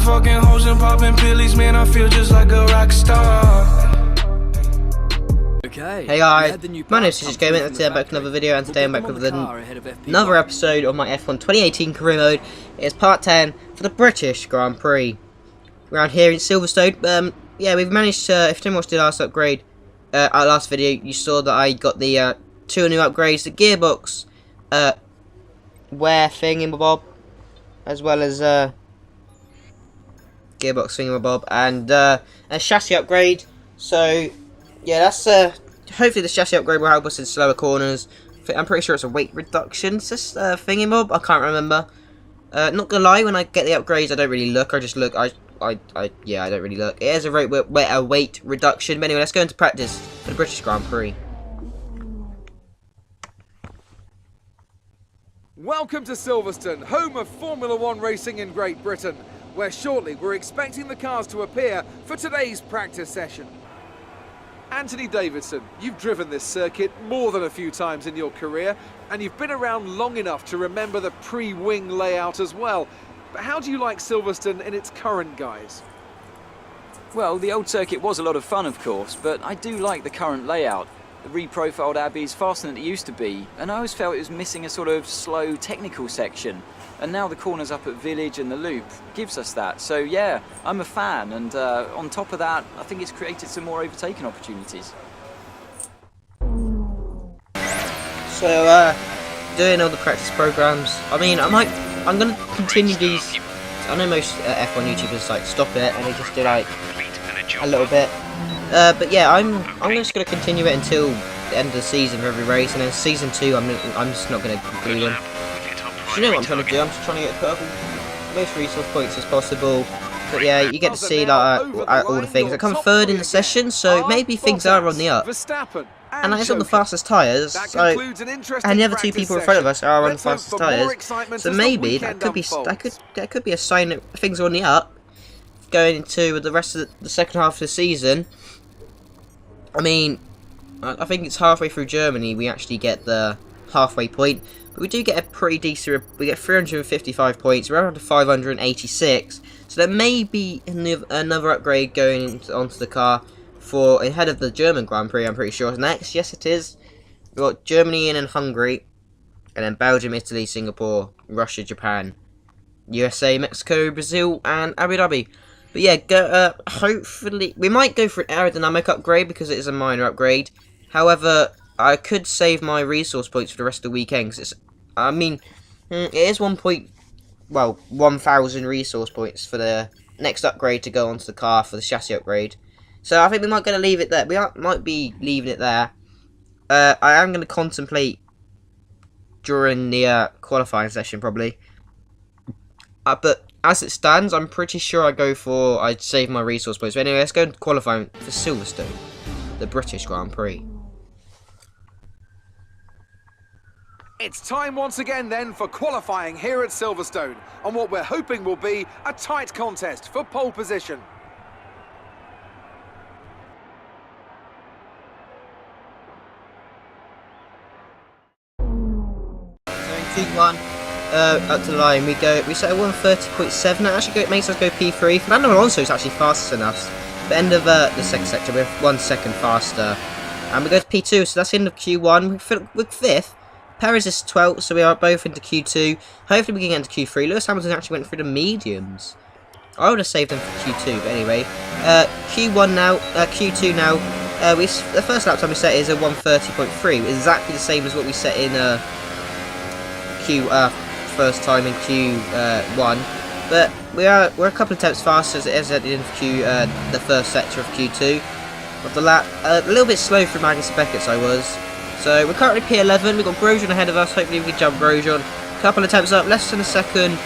fucking hoes and popping pillies, man, I feel just like a rock star. Okay. Hey guys, my name is Gaming, and today I'm back with another video, and today I'm back with another episode of my F1 2018 career mode. It's part 10 for the British Grand Prix. Around here in Silverstone, yeah, we've managed to, if you didn't watch the last upgrade, our last video, you saw that I got the 2 new upgrades, the gearbox, wear thingamabob, as well as, gearbox thingamabob, and, a chassis upgrade. So, yeah, that's hopefully the chassis upgrade will help us in slower corners. I'm pretty sure it's a weight reduction thingamabob. I can't remember. Not gonna lie, when I get the upgrades, I don't really look. I just look. Yeah, I don't really look. It is a weight reduction. But anyway, let's go into practice for the British Grand Prix. Welcome to Silverstone, home of Formula One racing in Great Britain, where shortly we're expecting the cars to appear for today's practice session. Anthony Davidson, you've driven this circuit more than a few times in your career, and you've been around long enough to remember the pre-wing layout as well. But how do you like Silverstone in its current guise? Well, the old circuit was a lot of fun, of course, but I do like the current layout. The reprofiled Abbey is faster than it used to be, and I always felt it was missing a sort of slow technical section. And now the corners up at Village and the Loop gives us that. So yeah, I'm a fan, and on top of that, I think it's created some more overtaking opportunities. So, doing all the practice programs. I mean, I'm gonna continue these. I know most F1 YouTubers like stop it and they just do like a little bit. But yeah, I'm just gonna continue it until the end of the season for every race, and then season 2, I'm just not gonna conclude them. You know what I'm trying to do? I'm just trying to get purple most resource points as possible. But yeah, you get to see like all the things. I come third in the session, so maybe things are on the up. And that is on the fastest tyres. So, and the other 2 people in front of us are on the fastest tyres. So maybe that could be a sign that things are on the up going into the rest of the second half of the season. I mean, I think it's halfway through Germany we actually get the halfway point. But we do get a pretty decent, we get 355 points, we're around to 586, so there may be another upgrade going onto the car for ahead of the German Grand Prix, I'm pretty sure. Next, yes it is, we've got Germany and then Hungary, and then Belgium, Italy, Singapore, Russia, Japan, USA, Mexico, Brazil, and Abu Dhabi. But yeah, hopefully, we might go for an aerodynamic upgrade because it is a minor upgrade. However, I could save my resource points for the rest of the weekend. Cause I mean, it is 1,000 resource points for the next upgrade to go onto the car for the chassis upgrade. So I think we might going to leave it there. We might be leaving it there. I am going to contemplate during the qualifying session probably. But as it stands, I'm pretty sure I'd save my resource points. But anyway, let's go qualifying for Silverstone, the British Grand Prix. It's time once again then for qualifying here at Silverstone on what we're hoping will be a tight contest for pole position. Q1, up to the line we go. We set a 130.7. That actually makes us go P3. Fernando Alonso is actually faster than us. The end of the second sector, we're 1 second faster, and we go to P2. So that's the end of Q1. We're 5th. Perez is 12th, so we are both into Q2. Hopefully we can get into Q3. Lewis Hamilton actually went through the mediums. I would have saved them for Q2, but anyway. Q1 now, Q2 now. The first lap time we set is a 130.3, exactly the same as what we set in first time in Q1. But we're a couple of tenths faster as it is at the end of the first sector of Q2 of the lap. A little bit slow for Magnus and Beckett, I was. So we're currently P11, we've got Grosjean ahead of us, hopefully we can jump Grosjean. A couple of attempts up, less than a second.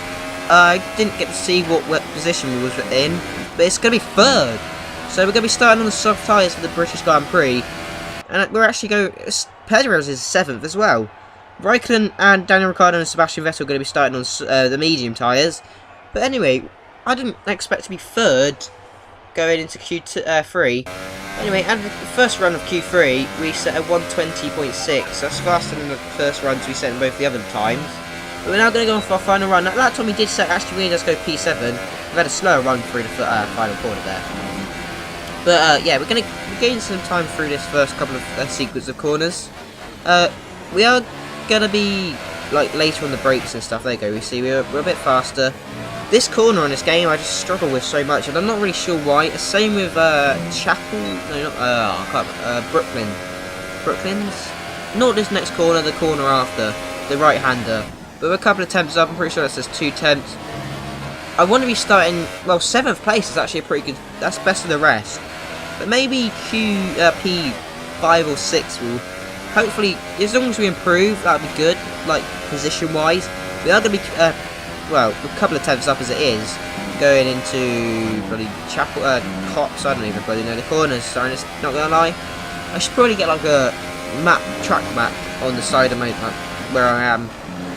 I didn't get to see what position we was in, but it's going to be 3rd. So we're going to be starting on the soft tyres for the British Grand Prix. And we're actually going, Perez is 7th as well. Raikkonen and Daniel Ricciardo and Sebastian Vettel are going to be starting on the medium tyres. But anyway, I didn't expect to be 3rd going into Q3. Anyway, and the first run of Q3, we set a 120.6. That's faster than the first runs we set in both the other times. But we're now going to go on for our final run. That time we did set, actually we just go P7. We've had a slower run through the final corner there. But yeah, we're gain some time through this first couple of sequence of corners. We are going to be like later on the brakes and stuff. There you go, we see we're a bit faster. This corner on this game I just struggle with so much, and I'm not really sure why. The same with Chapel, no, not I can't, Brooklands. Not this next corner, the corner after, the right-hander. But with a couple of temps up, I'm pretty sure that says 2 temps. I want to be starting, well, 7th place is actually a pretty good, that's best of the rest. But maybe P5 or 6 will, hopefully, as long as we improve, that would be good, like, position-wise. We are going to be, well, a couple of temps up as it is, going into bloody Chapel, Cops, I don't even bloody know the corners, so I'm just not going to lie. I should probably get like a track map on the side of my, where I am,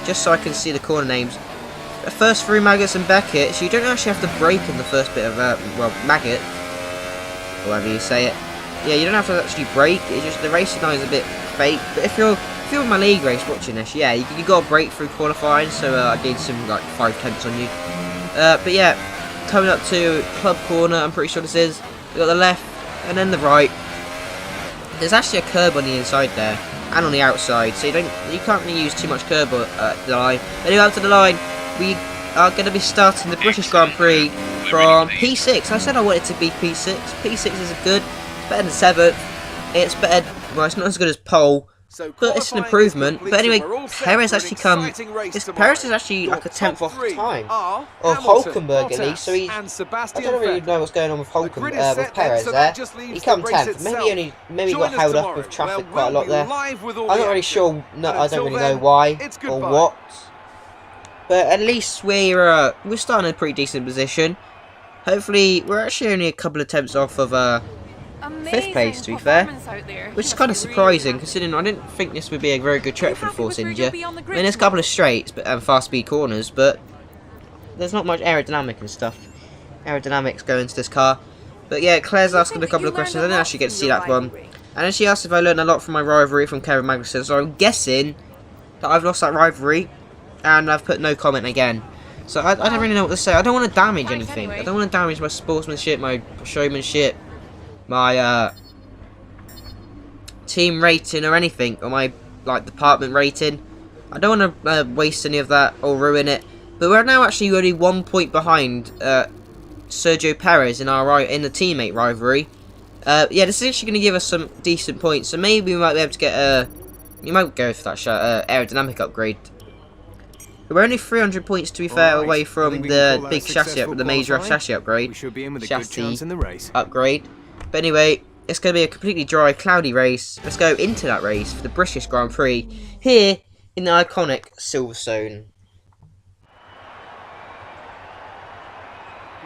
just so I can see the corner names. First through Maggots and Beckett, so you don't actually have to brake in the first bit of, well, Maggot, or however you say it. Yeah, you don't have to actually brake, it's just the racing line is a bit fake, but if you're in my league race watching this, yeah, you got to brake through qualifying, so I gained some, like, 5 temps on you. But yeah, coming up to Club Corner, I'm pretty sure this is, we got the left, and then the right. There's actually a curb on the inside there, and on the outside, so you can't really use too much curb at the line. Anyway, up to the line, we are going to be starting the British Grand Prix from P6. I said I wanted to be P6. P6 is good, it's better than 7th, it's better, well, it's not as good as pole, but it's an improvement. But anyway, Perez actually Perez is actually like a 10th off time of Hulkenberg at least, so he's, I don't really know what's going on with with Perez there. He come 10th, maybe got held up with traffic quite a lot there. I'm not really sure, no, I don't really know why or what. But at least we're starting in a pretty decent position. Hopefully, we're actually only a couple of attempts off of 5th place, to be fair, which is kind of surprising considering I didn't think this would be a very good track for the Force India. I mean, there's a couple of straights and fast speed corners, but there's not much aerodynamic and stuff. Aerodynamics go into this car. But yeah, Claire's asking a couple of questions. I didn't actually get to see that one. And then she asked if I learned a lot from my rivalry from Kevin Magnussen, so I'm guessing that I've lost that rivalry, and I've put no comment again. So I don't really know what to say. I don't want to damage anything. I don't want to damage my sportsmanship, my showmanship, my team rating or anything, or my like department rating. I don't want to waste any of that or ruin it. But we're now actually only 1 point behind Sergio Perez in the teammate rivalry. Yeah, this is actually going to give us some decent points, so maybe we might be able to get you might go for that aerodynamic upgrade. We're only 300 points, to be fair, away from the big chassis, the major chassis upgrade. Upgrade. But anyway, it's going to be a completely dry, cloudy race. Let's go into that race for the British Grand Prix here in the iconic Silverstone.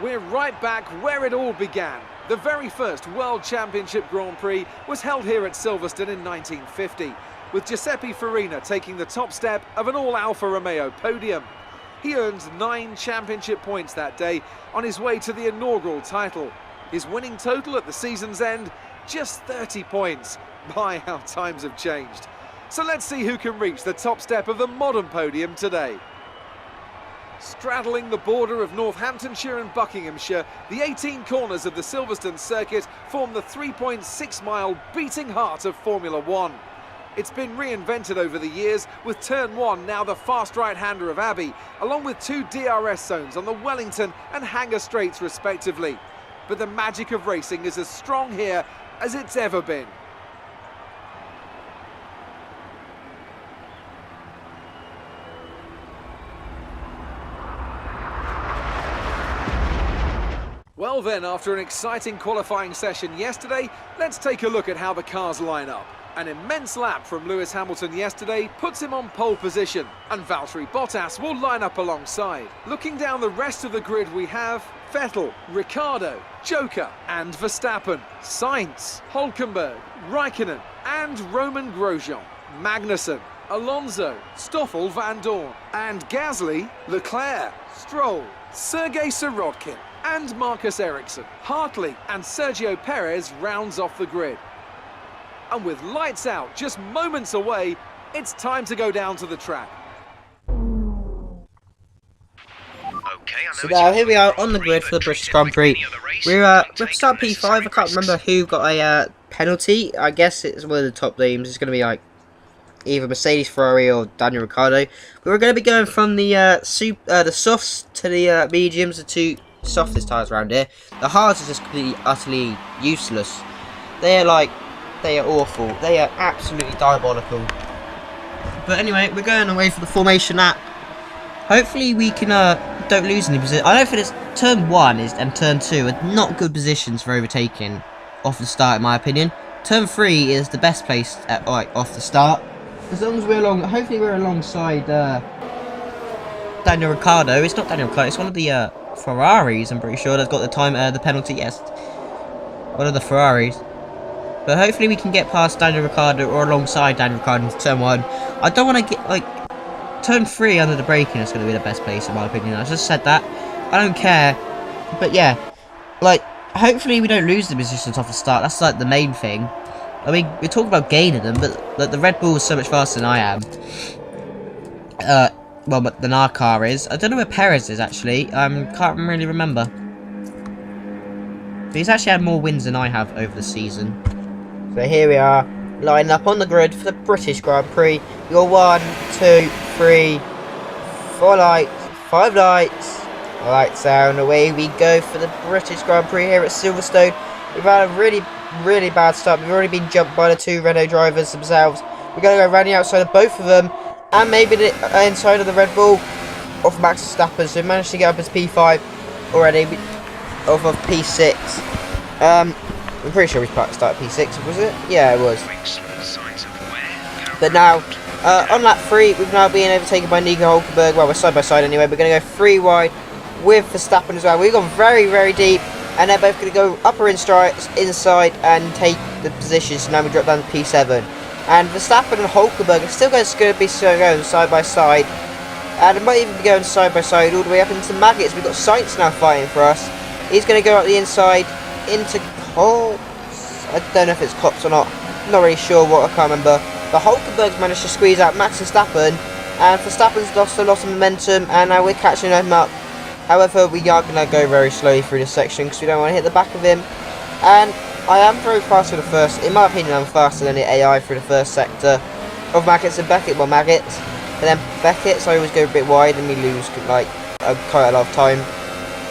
We're right back where it all began. The very first World Championship Grand Prix was held here at Silverstone in 1950, with Giuseppe Farina taking the top step of an all-Alfa Romeo podium. He earned 9 championship points that day on his way to the inaugural title. His winning total at the season's end, just 30 points. My, how times have changed. So let's see who can reach the top step of the modern podium today. Straddling the border of Northamptonshire and Buckinghamshire, the 18 corners of the Silverstone circuit form the 3.6-mile beating heart of Formula One. It's been reinvented over the years, with Turn 1 now the fast right-hander of Abbey, along with 2 DRS zones on the Wellington and Hanger Straights respectively. But the magic of racing is as strong here as it's ever been. Well then, after an exciting qualifying session yesterday, let's take a look at how the cars line up. An immense lap from Lewis Hamilton yesterday puts him on pole position, and Valtteri Bottas will line up alongside. Looking down the rest of the grid, we have Vettel, Ricciardo, Joker and Verstappen, Sainz, Hulkenberg, Raikkonen and Roman Grosjean, Magnussen, Alonso, Stoffel Van Dorn and Gasly, Leclerc, Stroll, Sergei Sirotkin and Marcus Ericsson. Hartley and Sergio Perez rounds off the grid. And with lights out just moments away, it's time to go down to the track. So now here we are on the grid for the British Grand Prix. We're start P5. I can't remember who got a penalty. I guess it's one of the top teams. It's going to be like either Mercedes, Ferrari, or Daniel Ricciardo. But we're going to be going from the softs to the mediums, the two softest tyres around here. The hards are just completely, utterly useless. They are awful. They are absolutely diabolical. But anyway, we're going away for the formation lap. Hopefully we can don't lose any position. I don't think it's turn 1 and turn 2 are not good positions for overtaking off the start, in my opinion. Turn 3 is the best place at, off the start. As long as we're along, hopefully we're alongside Daniel Ricciardo. It's not Daniel Ricciardo, it's one of the Ferraris, I'm pretty sure, that's got the time, the penalty, yes. One of the Ferraris. But hopefully we can get past Daniel Ricciardo or alongside Daniel Ricciardo into turn 1. I don't want to get, turn 3 under the braking is going to be the best place, in my opinion. I just said that. I don't care. But yeah, hopefully we don't lose the positions off the start. That's the main thing. I mean, we talk about gaining them, but the Red Bull is so much faster than I am. Well, than our car is. I don't know where Perez is, actually. Can't really remember. But he's actually had more wins than I have over the season. So here we are, lining up on the grid for the British Grand Prix. Your 1, 2, 3, 4 lights, 5 lights. Lights down, away we go for the British Grand Prix here at Silverstone. We've had a really bad start. We've already been jumped by the 2 Renault drivers themselves. We're going to go around the outside of both of them, and maybe the inside of the Red Bull off Max Verstappen. So we managed to get up as P5 already, off of P6. I'm pretty sure we started P6, was it? Yeah, it was. But now, on lap 3, we've now been overtaken by Nico Hulkenberg. Well, we're side by side anyway. We're going to go 3 wide with Verstappen as well. We've gone very deep, and they're both going to go upper inside and take the position. So now we drop down to P7. And Verstappen and Hulkenberg are still going to be going side by side. And it might even be going side by side all the way up into Maggots. We've got Sainz now fighting for us. He's going to go up the inside into Cops. I don't know if it's Cops or not. I'm not really sure what, I can't remember. But Hulkenberg's managed to squeeze out Max Verstappen, and Verstappen's lost a lot of momentum, and now we're catching him up. However, we are going to go very slowly through this section because we don't want to hit the back of him. And I am very fast for the first, in my opinion, I'm faster than the AI through the first sector of Maggots and Beckett. Well, Maggots, but then Beckett's I always go a bit wide and we lose quite a lot of time.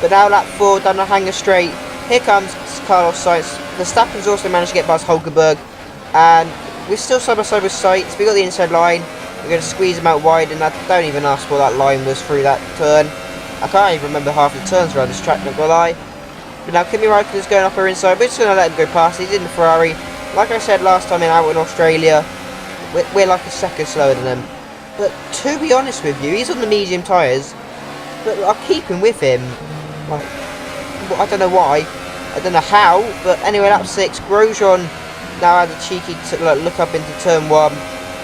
But now lap 4 down the hanger straight. Here comes Carlos Sainz. Verstappen's also managed to get past Hulkenberg, and we're still side by side with Sainz. We got the inside line. We're going to squeeze him out wide, and I don't even ask what that line was through that turn. I can't even remember half the turns around this track, not gonna lie. But now Kimi Raikkonen's going up our inside. We're just going to let him go past. He's in the Ferrari. Like I said last time out in Australia, we're like a second slower than them. But to be honest with you, he's on the medium tyres, but I'll keep him with him. I don't know why. I don't know how, but anyway, lap 6, Grosjean now had a cheeky look up into turn 1,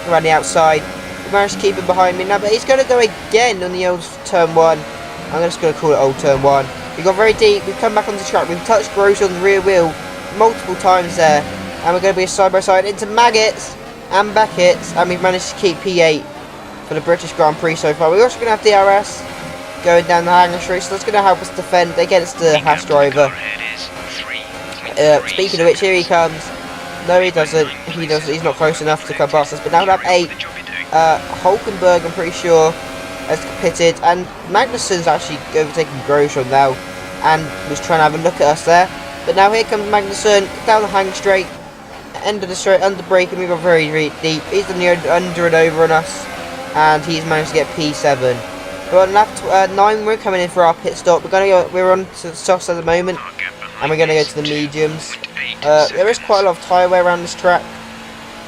around the outside. We managed to keep him behind me now, but he's going to go again on the old turn 1. I'm just going to call it old turn 1. We got very deep, we've come back onto the track, we've touched Grosjean on the rear wheel multiple times there, and we're going to be side by side into Maggots and Beckett, and we've managed to keep P8 for the British Grand Prix so far. We're also going to have DRS going down the hanger straight, so that's going to help us defend against the Haas driver. Speaking of which, here he comes. No, he doesn't. He's not close enough to come past us. But now lap 8, Hulkenberg, I'm pretty sure, has pitted, and Magnussen's actually overtaking Grosjean now, and was trying to have a look at us there. But now here comes Magnussen down the hang straight, end of the straight, under brake, and we got very deep. He's done the under and over on us, and he's managed to get P7. But on lap 9, we're coming in for our pit stop. We're on to the softs at the moment, and we're going to go to the mediums. There is quite a lot of tyre wear around this track.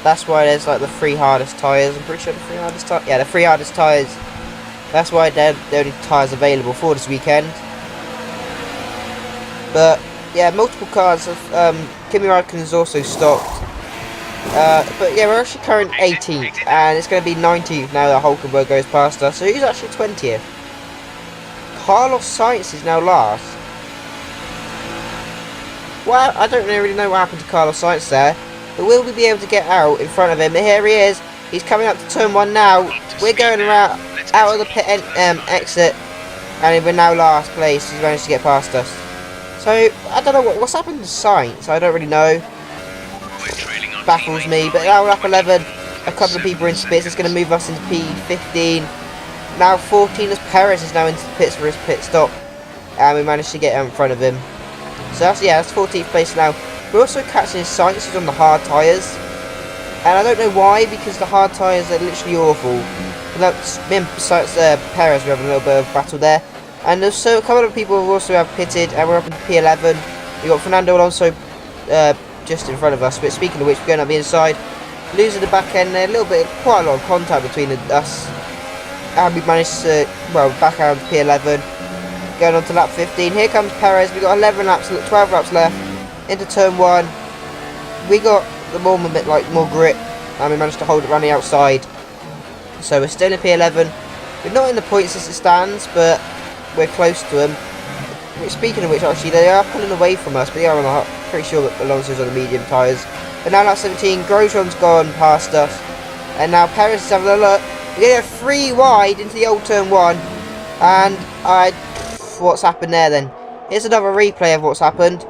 That's why there's like the 3 hardest tyres. I'm pretty sure the 3 hardest tyres. Yeah, the 3 hardest tyres. That's why they're the only tyres available for this weekend. But yeah, multiple cars. Kimi Raikkonen is also stopped. But yeah, we're actually current 18th, and it's going to be 19th now that Hulkenberg goes past us. So he's actually 20th. Carlos Sainz is now last. Well, I don't really know what happened to Carlos Sainz there, but will we be able to get out in front of him? And here he is. He's coming up to turn 1 now. We're going around out of the pit exit, And we're now last place. He's managed to get past us. So, I don't know what's happened to science. I don't really know. Baffles me. But now we're up 11. A couple of people are in pits. It's going to move us into P15. Now 14 as Perez is now into the pits for his pit stop. And we managed to get in front of him. So that's 14th place now. We're also catching his science. He's on the hard tyres. And I don't know why, because the hard tyres are literally awful. Me and besides Perez, we're having a little bit of battle there. And also a couple of people also have pitted, and we're up in P11. We've got Fernando Alonso just in front of us. But speaking of which, we're going up the inside, losing the back end there. Quite a lot of contact between us. And we managed to, back out to P11. Going on to lap 15. Here comes Perez. We've got 12 laps left into turn 1. We got the more grip, and we managed to hold it around the outside. So we're still in P11. We're not in the points as it stands, but we're close to them. Speaking of which, actually, they are pulling away from us, but they are on the pretty sure that Alonso's on the medium tyres. But now lap 17, Grosjean's gone past us, and now Perez is having a look. We're going to go 3 wide into the old turn 1, and what's happened there then? Here's another replay of what's happened.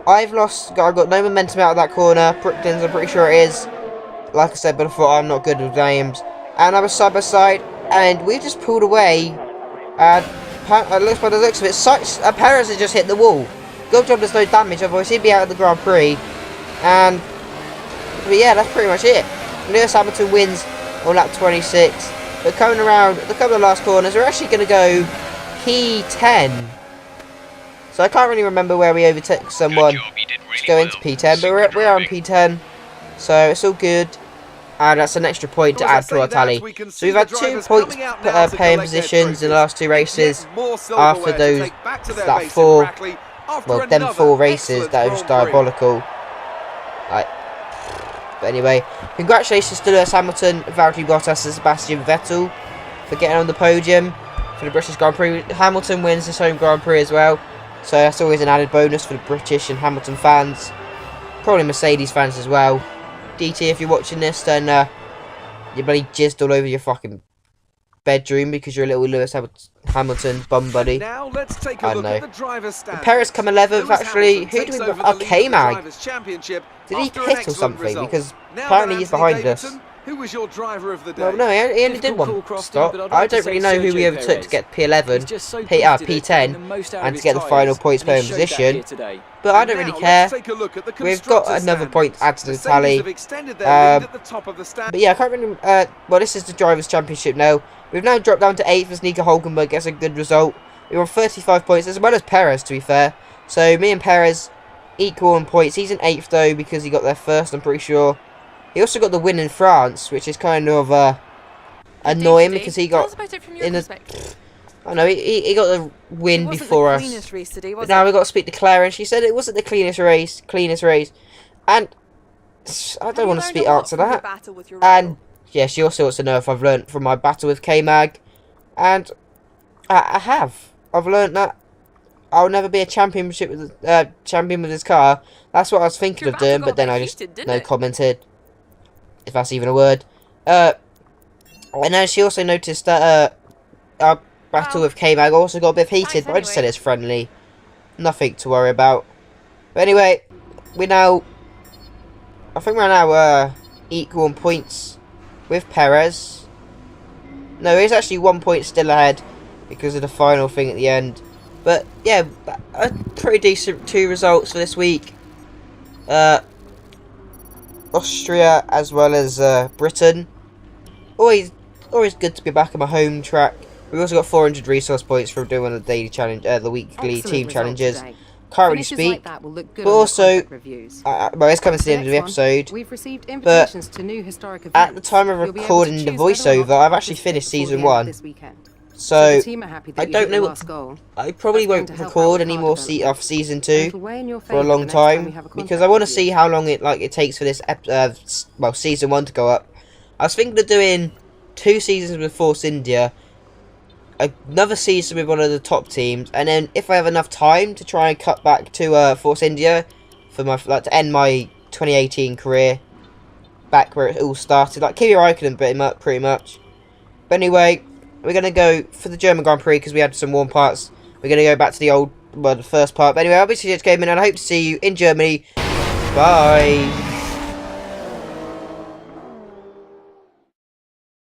I've got no momentum out of that corner. Bricktons, I'm pretty sure it is. Like I said before, I'm not good with names. And I was side by side, and we just pulled away. And by the looks of it, Perez has just hit the wall. Good job there's no damage, otherwise he'd be out of the Grand Prix. But yeah, that's pretty much it. Lewis Hamilton wins on lap 26. But coming around a couple of last corners, we're actually going to go P10. So I can't really remember where we overtook someone to go into P10, but we are on P10, so it's all good. And that's an extra point to add to our tally. So we've had 2 points paying positions in the last 2 races after that 4 races. That was diabolical. But anyway, congratulations to Lewis Hamilton, Valtteri Bottas and Sebastian Vettel for getting on the podium for the British Grand Prix. Hamilton wins his home Grand Prix as well. So that's always an added bonus for the British and Hamilton fans. Probably Mercedes fans as well. DT, if you're watching this, then you bloody jizzed all over your fucking bedroom because you're a little Lewis Hamilton bum buddy. Now let's take a look at the driver's standings. Perez come 11th actually. Who do we got? K-Mag. Did he pit or something? Because apparently he's behind us. Who was your driver of the day? Well, no, he only did one stop. I don't really know who we overtook to get P11, P10, and to get the final points per position. But I don't really care. We've got another point to add to the tally. But yeah, I can't really. Well, this is the Drivers' Championship now. We've now dropped down to 8th as Nico Hulkenberg gets a good result. We're on 35 points, as well as Perez, to be fair. So me and Perez equal in points. He's in 8th though because he got there first, I'm pretty sure. He also got the win in France, which is kind of annoying because he got in the. I know he got the win before us. But now we've got to speak to Claire, and she said it wasn't the cleanest race, and I don't want to answer that. And yeah, she also wants to know if I've learnt from my battle with K-Mag, and I have. I've learnt that I'll never be a champion with this car. That's what I was thinking of doing, but then I just commented. If that's even a word. And then she also noticed that our battle with K-Mag also got a bit heated, but I just said it's friendly. Nothing to worry about. But anyway, I think we're now equal in points with Perez. No, he's actually 1 point still ahead because of the final thing at the end. But yeah, a pretty decent 2 results for this week. Austria as well as Britain. Always good to be back on my home track. We've also got 400 resource points from doing the daily challenge, the weekly team challenges. Can't really speak, but also, well, it's coming to the end of the episode. But at the time of recording the voiceover, I've actually finished season 1. So I don't know what. I probably won't record any more of season 2 for a long time because I want to see how long it takes for this season 1 to go up. I was thinking of doing 2 seasons with Force India, another season with one of the top teams, and then if I have enough time to try and cut back to Force India for my to end my 2018 career back where it all started, like Kimi Raikkonen pretty much. But anyway. We're going to go for the German Grand Prix because we had some warm parts. We're going to go back to the old, well, the first part. But anyway, obviously it's gaming, and I hope to see you in Germany. Bye.